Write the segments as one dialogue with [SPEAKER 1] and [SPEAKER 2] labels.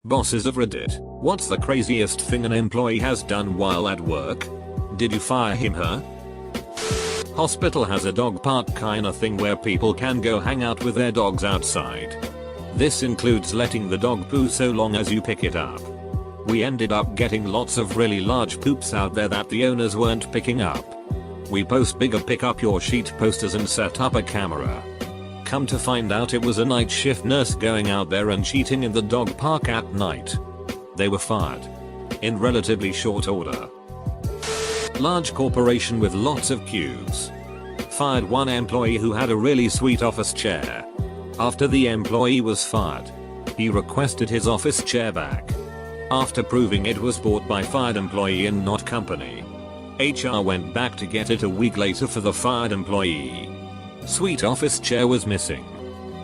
[SPEAKER 1] Bosses of Reddit, what's the craziest thing an employee has done while at work? Did you fire him/her? Hospital has a dog park kinda thing where people can go hang out with their dogs outside. This includes letting the dog poo so long as you pick it up. We ended up getting lots of really large poops out there that the owners weren't picking up. We post bigger pick up your sheet posters and set up a camera. Come to find out it was a night shift nurse going out there and cheating in the dog park at night. They were fired. In relatively short order. Large corporation with lots of queues. Fired one employee who had a really sweet office chair. After the employee was fired, he requested his office chair back. After proving it was bought by fired employee and not company, HR went back to get it a week later for the fired employee. Sweet office chair was missing.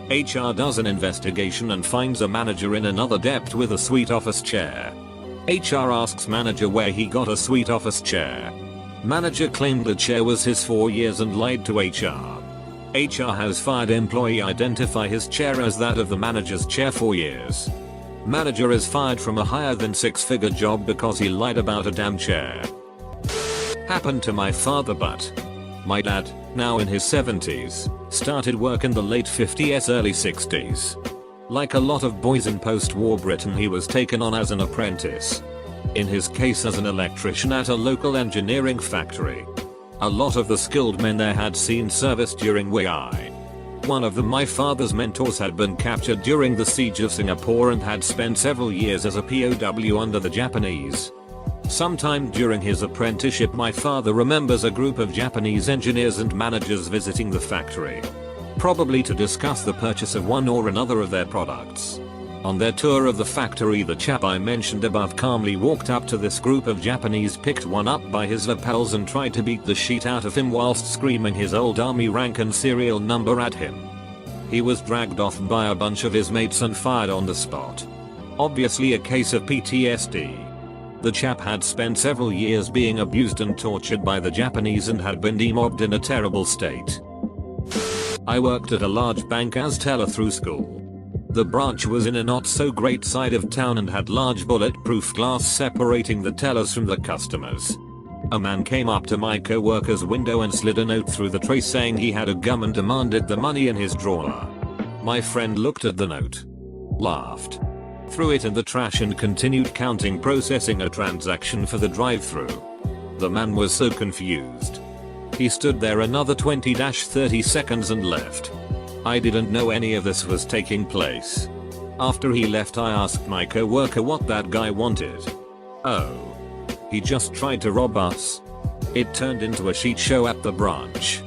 [SPEAKER 1] HR does an investigation and finds a manager in another dept with a sweet office chair. HR asks manager where he got a sweet office chair. Manager claimed the chair was his 4 years and lied to HR. HR has fired employee identify his chair as that of the manager's chair 4 years. Manager is fired from a higher than 6-figure job because he lied about a damn chair. Happened to my father, but my dad, now in his 70s, started work in the late 50s early 60s. Like a lot of boys in post-war Britain, he was taken on as an apprentice. In his case as an electrician at a local engineering factory. A lot of the skilled men there had seen service during WI. One of them, my father's mentors, had been captured during the siege of Singapore and had spent several years as a POW under the Japanese. Sometime during his apprenticeship, my father remembers a group of Japanese engineers and managers visiting the factory. Probably to discuss the purchase of one or another of their products. On their tour of the factory, the chap I mentioned above calmly walked up to this group of Japanese, picked one up by his lapels and tried to beat the shit out of him whilst screaming his old army rank and serial number at him. He was dragged off by a bunch of his mates and fired on the spot. Obviously a case of PTSD. The chap had spent several years being abused and tortured by the Japanese and had been demobbed in a terrible state. I worked at a large bank as teller through school. The branch was in a not so great side of town and had large bulletproof glass separating the tellers from the customers. A man came up to my co-worker's window and slid a note through the tray saying he had a gun and demanded the money in his drawer. My friend looked at the note, laughed, threw it in the trash and continued counting, processing a transaction for the drive-through. The man was so confused. He stood there another 20-30 seconds and left. I didn't know any of this was taking place. After he left, I asked my co-worker what that guy wanted. Oh. He just tried to rob us. It turned into a shit show at the branch.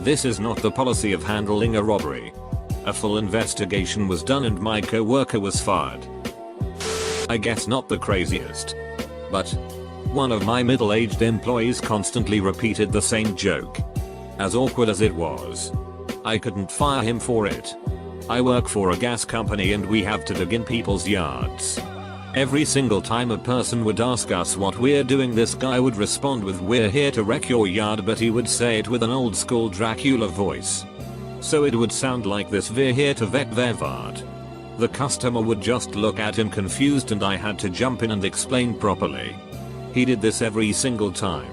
[SPEAKER 1] This is not the policy of handling a robbery. A full investigation was done and my co-worker was fired. I guess not the craziest. But one of my middle-aged employees constantly repeated the same joke. As awkward as it was, I couldn't fire him for it. I work for a gas company and we have to dig in people's yards. Every single time a person would ask us what we're doing, this guy would respond with, "We're here to wreck your yard," but he would say it with an old school Dracula voice. So it would sound like this: "We're here to wreck their yard." The customer would just look at him confused and I had to jump in and explain properly. He did this every single time.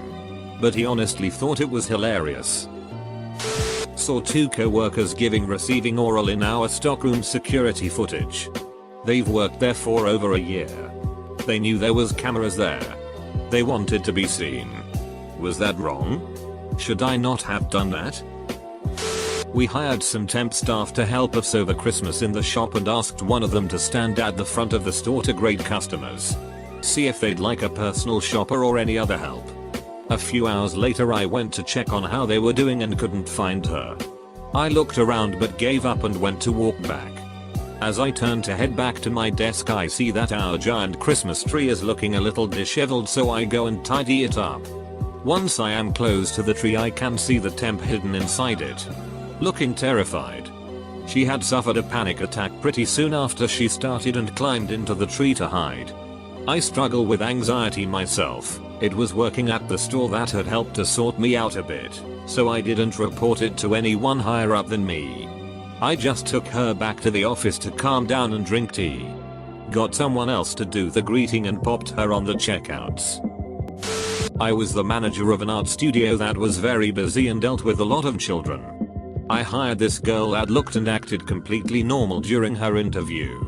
[SPEAKER 1] But he honestly thought it was hilarious. Saw 2 co-workers receiving oral in our stockroom security footage. They've worked there for over a year. They knew there was cameras there. They wanted to be seen. Was that wrong? Should I not have done that? We hired some temp staff to help us over Christmas in the shop and asked one of them to stand at the front of the store to grade customers. See if they'd like a personal shopper or any other help. A few hours later I went to check on how they were doing and couldn't find her. I looked around but gave up and went to walk back. As I turned to head back to my desk, I see that our giant Christmas tree is looking a little disheveled, so I go and tidy it up. Once I am close to the tree, I can see the temp hidden inside it, looking terrified. She had suffered a panic attack pretty soon after she started and climbed into the tree to hide. I struggle with anxiety myself. It was working at the store that had helped to sort me out a bit, so I didn't report it to anyone higher up than me. I just took her back to the office to calm down and drink tea. Got someone else to do the greeting and popped her on the checkouts. I was the manager of an art studio that was very busy and dealt with a lot of children. I hired this girl that looked and acted completely normal during her interview,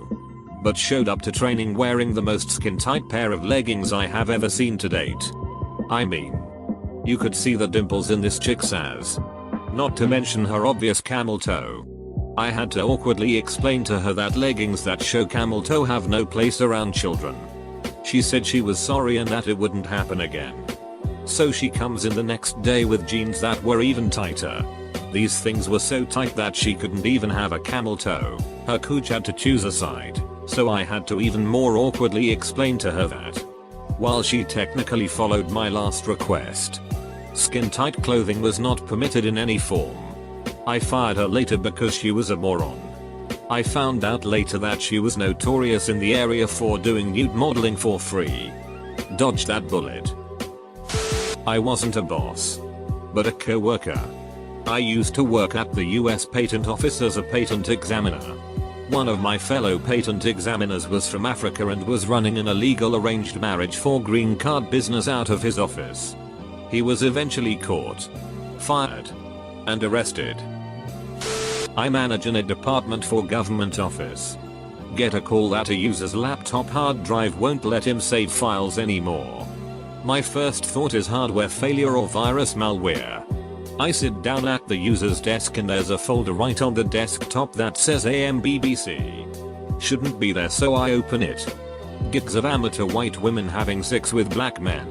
[SPEAKER 1] but showed up to training wearing the most skin-tight pair of leggings I have ever seen to date. I mean, you could see the dimples in this chick's ass. Not to mention her obvious camel toe. I had to awkwardly explain to her that leggings that show camel toe have no place around children. She said she was sorry and that it wouldn't happen again. So she comes in the next day with jeans that were even tighter. These things were so tight that she couldn't even have a camel toe. Her cooch had to choose a side, so I had to even more awkwardly explain to her that, while she technically followed my last request, skin-tight clothing was not permitted in any form. I fired her later because she was a moron. I found out later that she was notorious in the area for doing nude modeling for free. Dodged that bullet. I wasn't a boss, but a co-worker. I used to work at the US Patent Office as a patent examiner. One of my fellow patent examiners was from Africa and was running an illegal arranged marriage for green card business out of his office. He was eventually caught, fired, and arrested. I manage in a department for government office. Get a call that a user's laptop hard drive won't let him save files anymore. My first thought is hardware failure or virus malware. I sit down at the user's desk and there's a folder right on the desktop that says AMBBC. Shouldn't be there, so I open it. Gigs of amateur white women having sex with black men.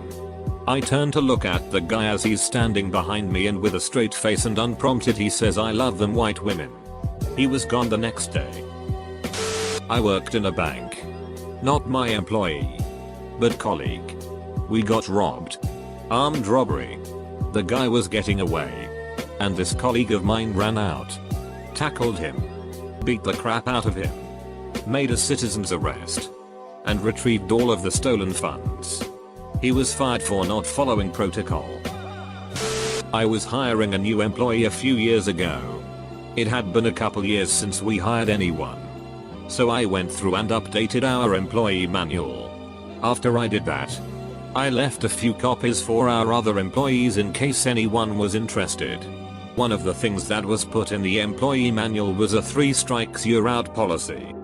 [SPEAKER 1] I turn to look at the guy as he's standing behind me and with a straight face and unprompted he says I love them white women. He was gone the next day. I worked in a bank. Not my employee, but colleague. We got robbed. Armed robbery. The guy was getting away, and this colleague of mine ran out, tackled him, beat the crap out of him, made a citizen's arrest, and retrieved all of the stolen funds. He was fired for not following protocol. I was hiring a new employee a few years ago. It had been a couple years since we hired anyone, so I went through and updated our employee manual. After I did that, I left a few copies for our other employees in case anyone was interested. One of the things that was put in the employee manual was a 3 strikes you're out policy.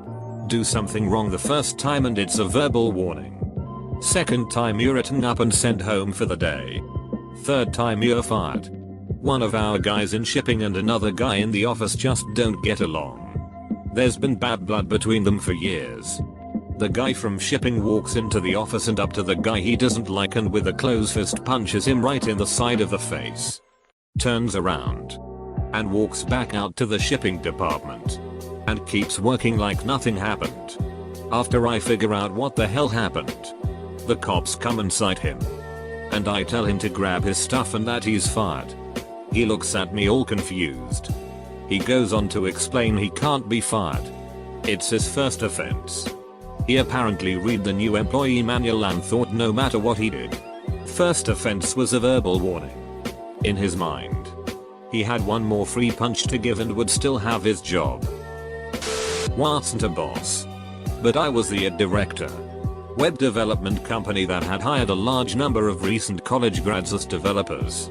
[SPEAKER 1] Do something wrong the first time and it's a verbal warning. Second time you're written up and sent home for the day. Third time you're fired. One of our guys in shipping and another guy in the office just don't get along. There's been bad blood between them for years. The guy from shipping walks into the office and up to the guy he doesn't like and with a closed fist punches him right in the side of the face. Turns around and walks back out to the shipping department and keeps working like nothing happened. After I figure out what the hell happened, the cops come and cite him, and I tell him to grab his stuff and that he's fired. He looks at me all confused. He goes on to explain he can't be fired. It's his first offense. He apparently read the new employee manual and thought no matter what he did, first offense was a verbal warning. In his mind, he had one more free punch to give and would still have his job. Wasn't a boss, but I was the director. Web development company that had hired a large number of recent college grads as developers.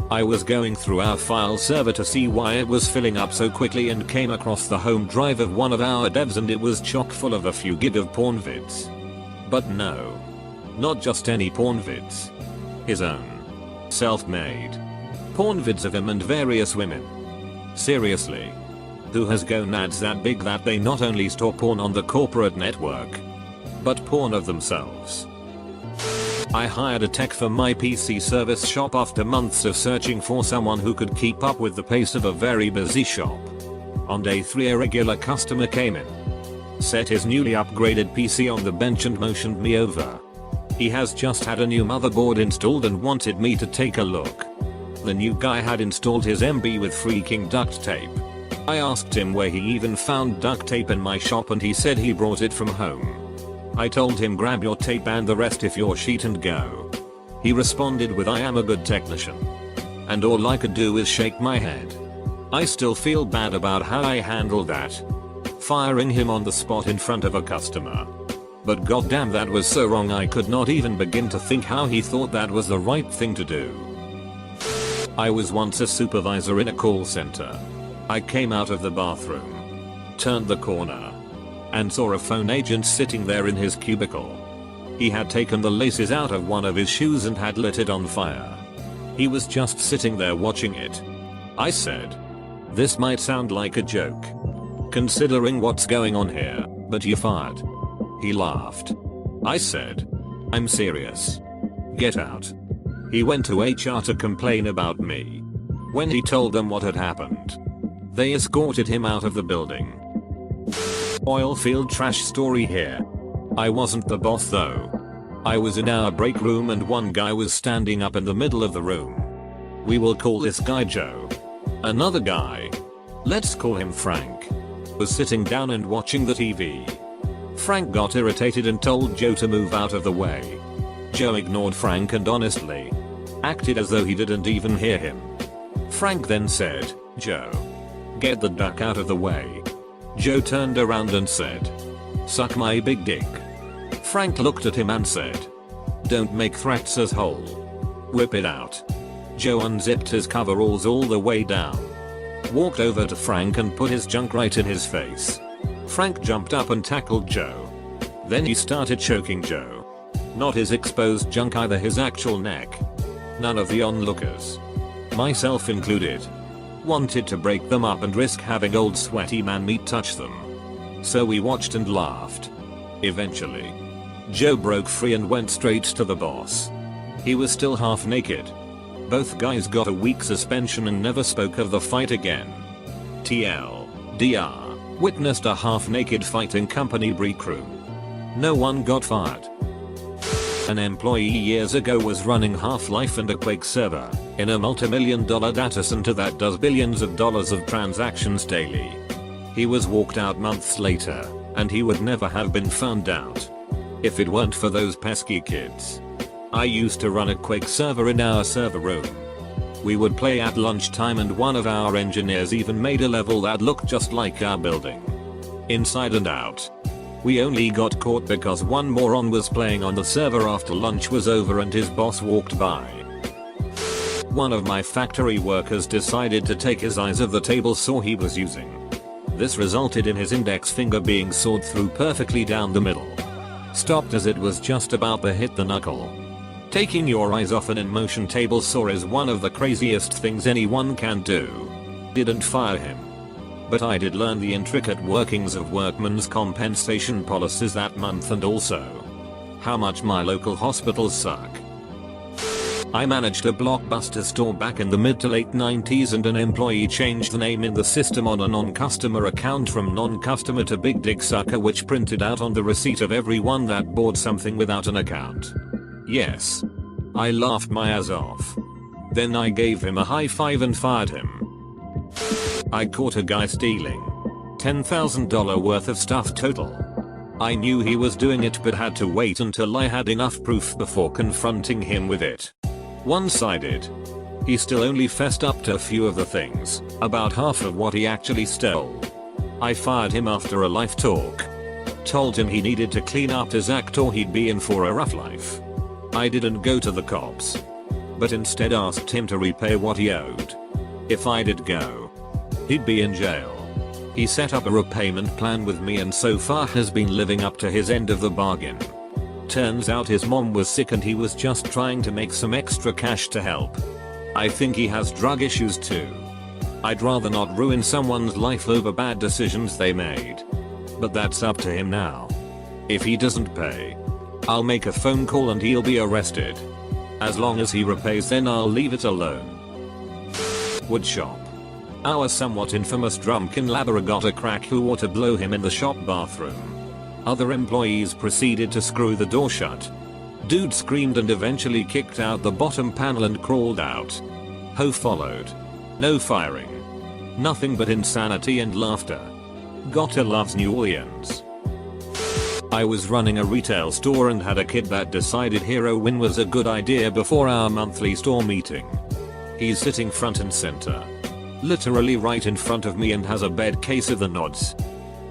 [SPEAKER 1] I was going through our file server to see why it was filling up so quickly and came across the home drive of one of our devs and it was chock full of a few gig of porn vids. But no. Not just any porn vids. His own. Self-made. Porn vids of him and various women. Seriously. Who has gonads that big that they not only store porn on the corporate network, but porn of themselves? I hired a tech for my PC service shop after months of searching for someone who could keep up with the pace of a very busy shop. On day 3 a regular customer came in, set his newly upgraded PC on the bench and motioned me over. He has just had a new motherboard installed and wanted me to take a look. The new guy had installed his MB with freaking duct tape. I asked him where he even found duct tape in my shop and he said he brought it from home. I told him grab your tape and the rest if your sheet and go. He responded with I am a good technician. And all I could do is shake my head. I still feel bad about how I handled that. Firing him on the spot in front of a customer. But goddamn, that was so wrong. I could not even begin to think how he thought that was the right thing to do. I was once a supervisor in a call center. I came out of the bathroom, turned the corner, and saw a phone agent sitting there in his cubicle. He had taken the laces out of one of his shoes and had lit it on fire. He was just sitting there watching it. I said, "This might sound like a joke, considering what's going on here, but you're fired." He laughed. I said, "I'm serious. Get out." He went to HR to complain about me. When he told them what had happened, they escorted him out of the building. Oil field trash story here. I wasn't the boss though. I was in our break room and one guy was standing up in the middle of the room. We will call this guy Joe. Another guy, let's call him Frank, was sitting down and watching the TV. Frank got irritated and told Joe to move out of the way. Joe ignored Frank and honestly acted as though he didn't even hear him. Frank then said, "Joe, get the duck out of the way." Joe turned around and said, "Suck my big dick." Frank looked at him and said, "Don't make threats, asshole. Whip it out." Joe unzipped his coveralls all the way down, walked over to Frank and put his junk right in his face. Frank jumped up and tackled Joe. Then he started choking Joe. Not his exposed junk either, his actual neck. None of the onlookers, myself included, wanted to break them up and risk having old sweaty man meat touch them. So we watched and laughed. Eventually, Joe broke free and went straight to the boss. He was still half naked. Both guys got a week suspension and never spoke of the fight again. TLDR, witnessed a half-naked fight in company break room. No one got fired. An employee years ago was running Half-Life and a Quake server in a multi-million-dollar data center that does billions of dollars of transactions daily. He was walked out months later, and he would never have been found out if it weren't for those pesky kids. I used to run a Quake server in our server room. We would play at lunchtime and one of our engineers even made a level that looked just like our building, inside and out. We only got caught because one moron was playing on the server after lunch was over and his boss walked by. One of my factory workers decided to take his eyes off the table saw he was using. This resulted in his index finger being sawed through perfectly down the middle. Stopped as it was just about to hit the knuckle. Taking your eyes off an in-motion table saw is one of the craziest things anyone can do. Didn't fire him, but I did learn the intricate workings of workmen's compensation policies that month and also how much my local hospitals suck. I managed a Blockbuster store back in the mid to late 90s and an employee changed the name in the system on a non-customer account from non-customer to Big Dick Sucker, which printed out on the receipt of everyone that bought something without an account. Yes. I laughed my ass off. Then I gave him a high five and fired him. I caught a guy stealing $10,000 worth of stuff total. I knew he was doing it but had to wait until I had enough proof before confronting him with it. One-sided. He still only fessed up to a few of the things, about half of what he actually stole. I fired him after a life talk. Told him he needed to clean up his act or he'd be in for a rough life. I didn't go to the cops, but instead asked him to repay what he owed. If I did go, he'd be in jail. He set up a repayment plan with me and so far has been living up to his end of the bargain. Turns out his mom was sick and he was just trying to make some extra cash to help. I think he has drug issues too. I'd rather not ruin someone's life over bad decisions they made. But that's up to him now. If he doesn't pay, I'll make a phone call and he'll be arrested. As long as he repays, then I'll leave it alone. Woodshop. Our somewhat infamous drunken laborer got a crack who ought to blow him in the shop bathroom. Other employees proceeded to screw the door shut. Dude screamed and eventually kicked out the bottom panel and crawled out. Ho followed. No firing. Nothing but insanity and laughter. Gotta loves New Orleans. I was running a retail store and had a kid that decided heroin was a good idea before our monthly store meeting. He's sitting front and center, literally right in front of me, and has a bad case of the nods.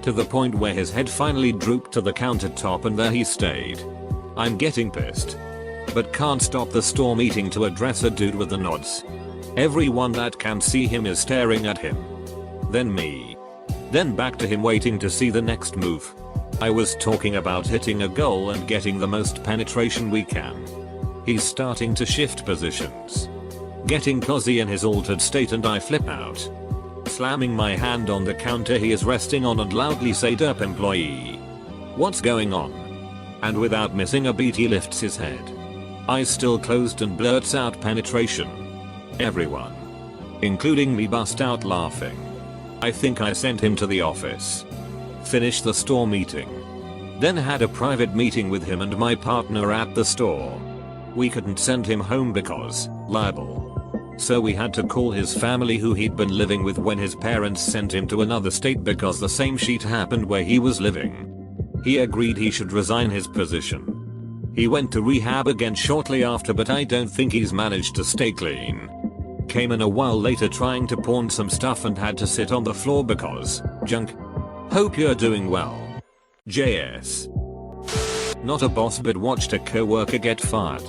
[SPEAKER 1] To the point where his head finally drooped to the countertop and there he stayed. I'm getting pissed. But can't stop the store meeting to address a dude with the nods. Everyone that can see him is staring at him. Then me. Then back to him waiting to see the next move. I was talking about hitting a goal and getting the most penetration we can. He's starting to shift positions. Getting cozy in his altered state and I flip out. Slamming my hand on the counter he is resting on and loudly say, "Derp employee. What's going on?" And without missing a beat he lifts his head. Eyes still closed and blurts out, "Penetration." Everyone, including me, bust out laughing. I think I sent him to the office. Finished the store meeting. Then had a private meeting with him and my partner at the store. We couldn't send him home because liable. So we had to call his family who he'd been living with when his parents sent him to another state because the same shit happened where he was living. He agreed he should resign his position. He went to rehab again shortly after, but I don't think he's managed to stay clean. Came in a while later trying to pawn some stuff and had to sit on the floor because junk. Hope you're doing well. JS. Not a boss but watched a coworker get fired.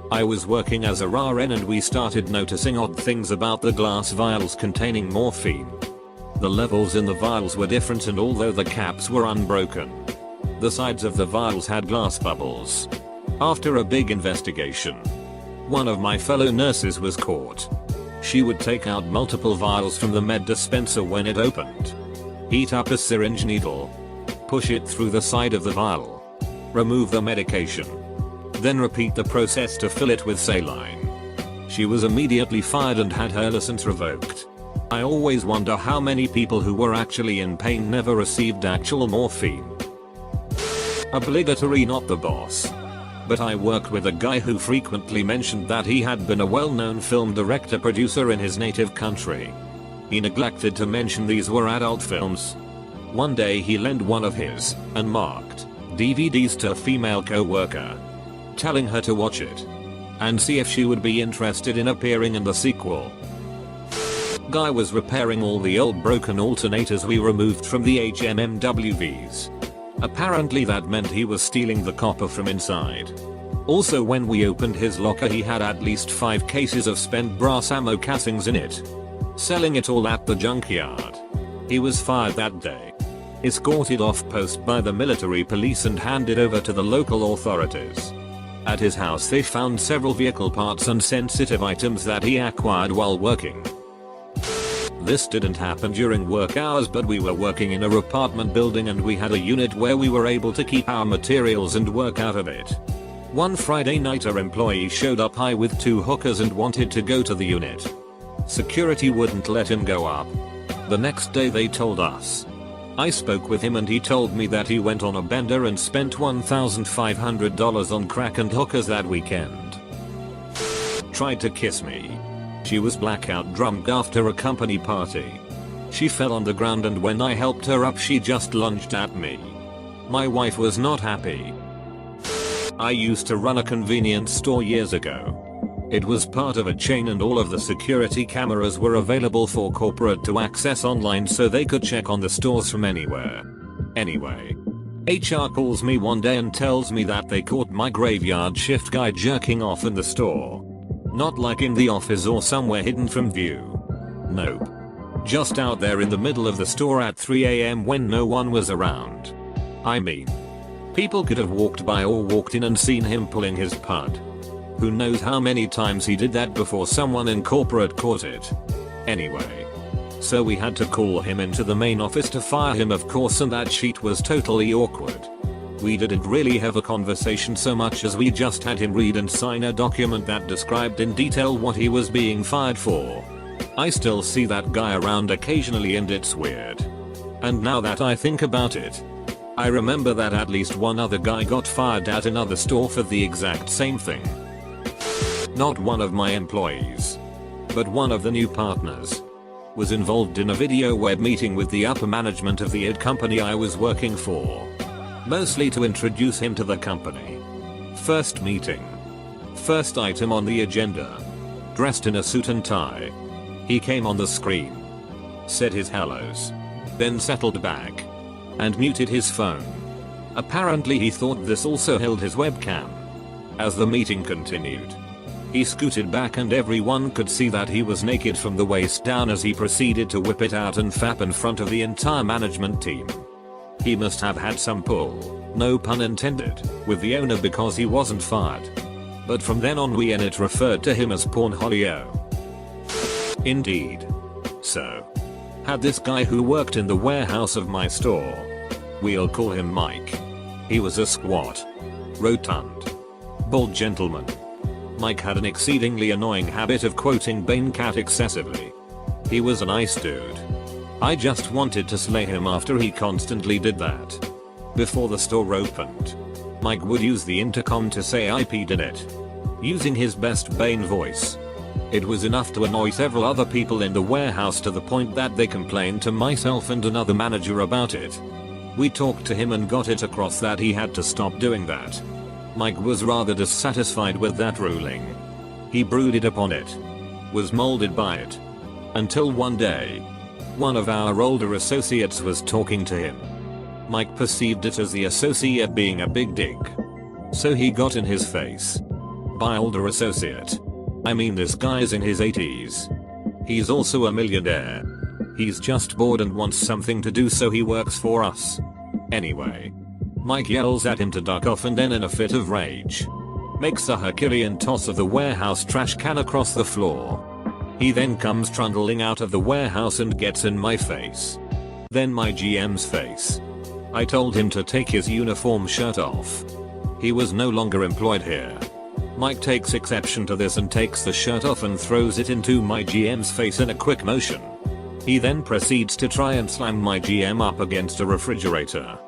[SPEAKER 1] I was working as a RN and we started noticing odd things about the glass vials containing morphine. The levels in the vials were different, and although the caps were unbroken, the sides of the vials had glass bubbles. After a big investigation, one of my fellow nurses was caught. She would take out multiple vials from the med dispenser when it opened. Heat up a syringe needle. Push it through the side of the vial. Remove the medication. Then repeat the process to fill it with saline. She was immediately fired and had her license revoked. I always wonder how many people who were actually in pain never received actual morphine. Obligatory, not the boss. But I worked with a guy who frequently mentioned that he had been a well-known film director-producer in his native country. He neglected to mention these were adult films. One day he lent one of his unmarked DVDs to a female co-worker, telling her to watch it and see if she would be interested in appearing in the sequel. Guy was repairing all the old broken alternators we removed from the HMMWVs. Apparently that meant he was stealing the copper from inside. Also, when we opened his locker he had at least 5 cases of spent brass ammo casings in it. Selling it all at the junkyard. He was fired that day. Escorted off post by the military police and handed over to the local authorities. At his house they found several vehicle parts and sensitive items that he acquired while working. This didn't happen during work hours, but we were working in a apartment building and we had a unit where we were able to keep our materials and work out of it. One Friday night our employee showed up high with 2 hookers and wanted to go to the unit. Security wouldn't let him go up. The next day they told us. I spoke with him and he told me that he went on a bender and spent $1,500 on crack and hookers that weekend. Tried to kiss me. She was blackout drunk after a company party. She fell on the ground and when I helped her up she just lunged at me. My wife was not happy. I used to run a convenience store years ago. It was part of a chain and all of the security cameras were available for corporate to access online so they could check on the stores from anywhere. Anyway, HR calls me one day and tells me that they caught my graveyard shift guy jerking off in the store. Not like in the office or somewhere hidden from view. Nope. Just out there in the middle of the store at 3 AM when no one was around. I mean, people could have walked by or walked in and seen him pulling his pud. Who knows how many times he did that before someone in corporate caught it. Anyway. So we had to call him into the main office to fire him, of course, and that sheet was totally awkward. We didn't really have a conversation so much as we just had him read and sign a document that described in detail what he was being fired for. I still see that guy around occasionally and it's weird. And now that I think about it, I remember that at least one other guy got fired at another store for the exact same thing. Not one of my employees, but one of the new partners was involved in a video web meeting with the upper management of the ad company I was working for. Mostly to introduce him to the company. First meeting. First item on the agenda. Dressed in a suit and tie. He came on the screen. Said his hellos. Then settled back. and muted his phone. Apparently he thought this also held his webcam. As the meeting continued, he scooted back and everyone could see that he was naked from the waist down as he proceeded to whip it out and fap in front of the entire management team. He must have had some pull, no pun intended, with the owner because he wasn't fired. But from then on it referred to him as Pornholio. Indeed. So, had this guy who worked in the warehouse of my store. We'll call him Mike. He was a squat, rotund, bald gentleman. Mike had an exceedingly annoying habit of quoting Bane Cat excessively. He was a nice dude. I just wanted to slay him after he constantly did that. Before the store opened, Mike would use the intercom to say I peed in it, using his best Bane voice. It was enough to annoy several other people in the warehouse to the point that they complained to myself and another manager about it. We talked to him and got it across that he had to stop doing that. Mike was rather dissatisfied with that ruling. He brooded upon it, was molded by it, until one day, one of our older associates was talking to him. Mike perceived it as the associate being a big dick. So he got in his face. By older associate, I mean this guy's in his 80s. He's also a millionaire. He's just bored and wants something to do, so he works for us. Anyway, Mike yells at him to duck off and then in a fit of rage, makes a Herculean toss of the warehouse trash can across the floor. He then comes trundling out of the warehouse and gets in my face. Then my GM's face. I told him to take his uniform shirt off. He was no longer employed here. Mike takes exception to this and takes the shirt off and throws it into my GM's face in a quick motion. He then proceeds to try and slam my GM up against a refrigerator.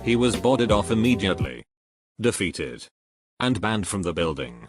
[SPEAKER 1] He was boarded off immediately, defeated, and banned from the building.